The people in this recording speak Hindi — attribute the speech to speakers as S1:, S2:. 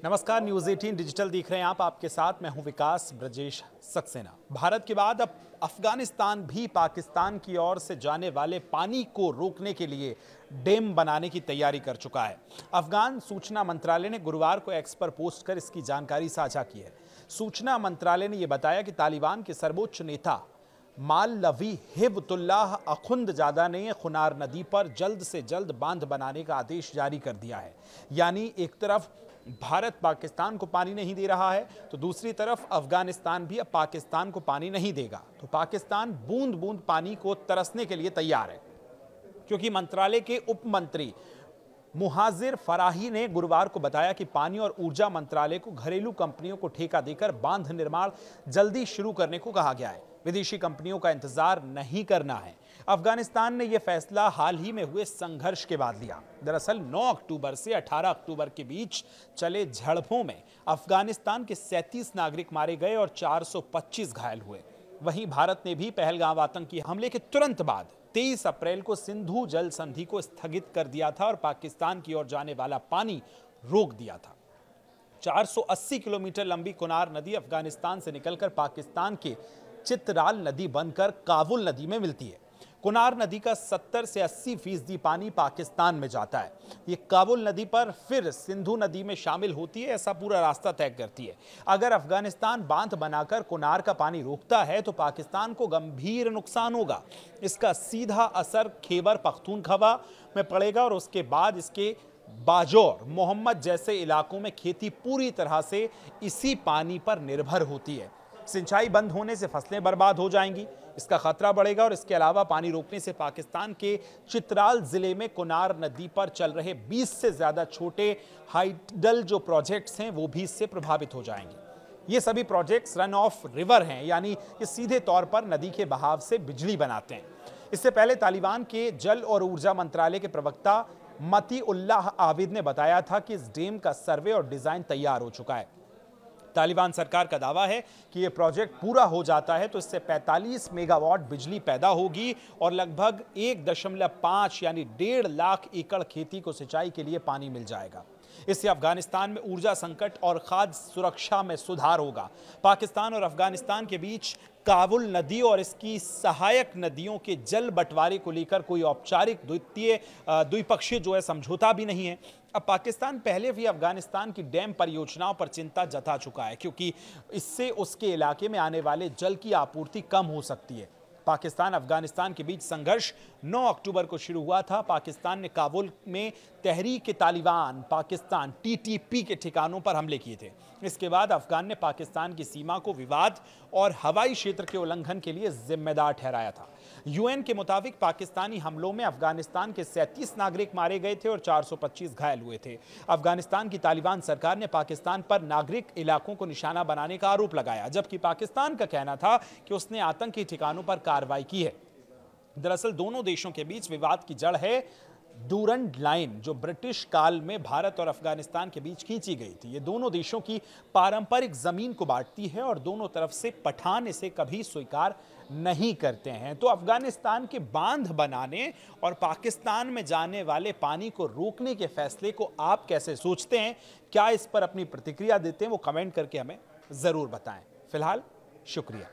S1: नमस्कार, न्यूज़ 18 डिजिटल देख रहे हैं आप। आपके साथ मैं हूं विकास ब्रजेश सक्सेना। भारत के बाद अब अफगानिस्तान भी पाकिस्तान की ओर से जाने वाले पानी को रोकने के लिए डैम बनाने की तैयारी कर चुका है। अफगान सूचना मंत्रालय ने गुरुवार को एक्स पर पोस्ट कर इसकी जानकारी साझा की है। सूचना मंत्रालय ने यह बताया कि तालिबान के सर्वोच्च नेता मालवी हिब्बतुल्लाह अखुंदजादा ने खुनार नदी पर जल्द से जल्द बांध बनाने का आदेश जारी कर दिया है। यानी एक तरफ भारत पाकिस्तान को पानी नहीं दे रहा है तो दूसरी तरफ अफगानिस्तान भी अब पाकिस्तान को पानी नहीं देगा। तो पाकिस्तान बूंद बूंद पानी को तरसने के लिए तैयार है, क्योंकि मंत्रालय के उप मंत्री मुहाजिर फराही ने गुरुवार को बताया कि पानी और ऊर्जा मंत्रालय को घरेलू कंपनियों को ठेका देकर बांध निर्माण जल्दी शुरू करने को कहा गया है। विदेशी कंपनियों का इंतजार नहीं करना है। अफगानिस्तान ने यह फैसला हाल ही में हुए संघर्ष के बाद लिया। दरअसल 9 अक्टूबर से 18 अक्टूबर के बीच चले झड़पों में अफगानिस्तान के 37 नागरिक मारे गए और 425 घायल हुए। वहीं भारत ने भी पहलगाम आतंकी हमले के तुरंत बाद 23 अप्रैल को सिंधु जल संधि को स्थगित कर दिया था और पाकिस्तान की ओर जाने वाला पानी रोक दिया था। 480 किलोमीटर लंबी कुनार नदी अफगानिस्तान से निकलकर पाकिस्तान के चित्राल नदी बनकर काबुल नदी में मिलती है। कुनार नदी का 70 से 80% पानी पाकिस्तान में जाता है। ये काबुल नदी पर फिर सिंधु नदी में शामिल होती है, ऐसा पूरा रास्ता तय करती है। अगर अफगानिस्तान बांध बनाकर कुनार का पानी रोकता है तो पाकिस्तान को गंभीर नुकसान होगा। इसका सीधा असर खैबर पख्तूनख्वा में पड़ेगा और उसके बाद इसके बाजौर, मोहम्मद जैसे इलाकों में खेती पूरी तरह से इसी पानी पर निर्भर होती है। सिंचाई बंद होने से फसलें बर्बाद हो जाएंगी, इसका खतरा बढ़ेगा। और इसके अलावा पानी रोकने से पाकिस्तान के चित्राल जिले में कुनार नदी पर चल रहे 20 से ज्यादा छोटे हाइडल जो प्रोजेक्ट्स हैं वो भी इससे प्रभावित हो जाएंगे। ये सभी प्रोजेक्ट्स रन ऑफ रिवर हैं, यानी ये सीधे तौर पर नदी के बहाव से बिजली बनाते हैं। इससे पहले तालिबान के जल और ऊर्जा मंत्रालय के प्रवक्ता मतीउल्लाह आबिद ने बताया था कि इस डैम का सर्वे और डिजाइन तैयार हो चुका है। तालिबान सरकार का दावा है कि यह प्रोजेक्ट पूरा हो जाता है तो इससे 45 मेगावाट बिजली पैदा होगी और लगभग 1.5 यानी 1.5 लाख एकड़ खेती को सिंचाई के लिए पानी मिल जाएगा। इससे अफगानिस्तान में ऊर्जा संकट और खाद्य सुरक्षा में सुधार होगा। पाकिस्तान और अफगानिस्तान के बीच काबुल नदी और इसकी सहायक नदियों के जल बंटवारे को लेकर कोई औपचारिक द्विपक्षीय जो है समझौता भी नहीं है। अब पाकिस्तान पहले भी अफगानिस्तान की डैम परियोजनाओं पर चिंता जता चुका है, क्योंकि इससे उसके इलाके में आने वाले जल की आपूर्ति कम हो सकती है। पाकिस्तान अफगानिस्तान के बीच संघर्ष 9 अक्टूबर को शुरू हुआ था। पाकिस्तान ने काबुल में तहरीक तालिबान पाकिस्तान TTP के ठिकानों पर हमले किए थे। इसके बाद अफगान ने पाकिस्तान की सीमा को विवाद और हवाई क्षेत्र के उल्लंघन के लिए जिम्मेदार ठहराया था। UN के मुताबिक पाकिस्तानी हमलों में अफगानिस्तान के 37 नागरिक मारे गए थे और 425 घायल हुए थे। अफगानिस्तान की तालिबान सरकार ने पाकिस्तान पर नागरिक इलाकों को निशाना बनाने का आरोप लगाया, जबकि पाकिस्तान का कहना था कि उसने आतंकी ठिकानों पर कार्रवाई की है। दरअसल दोनों देशों के बीच विवाद की जड़ है डूरंड लाइन, जो ब्रिटिश काल में भारत और अफगानिस्तान के बीच खींची गई थी। ये दोनों देशों की पारंपरिक जमीन को बांटती है और दोनों तरफ से पठान इसे कभी स्वीकार नहीं करते हैं। तो अफगानिस्तान के बांध बनाने और पाकिस्तान में जाने वाले पानी को रोकने के फैसले को आप कैसे सोचते हैं? क्या इस पर अपनी प्रतिक्रिया देते हैं? वो कमेंट करके हमें जरूर बताएं। फिलहाल शुक्रिया।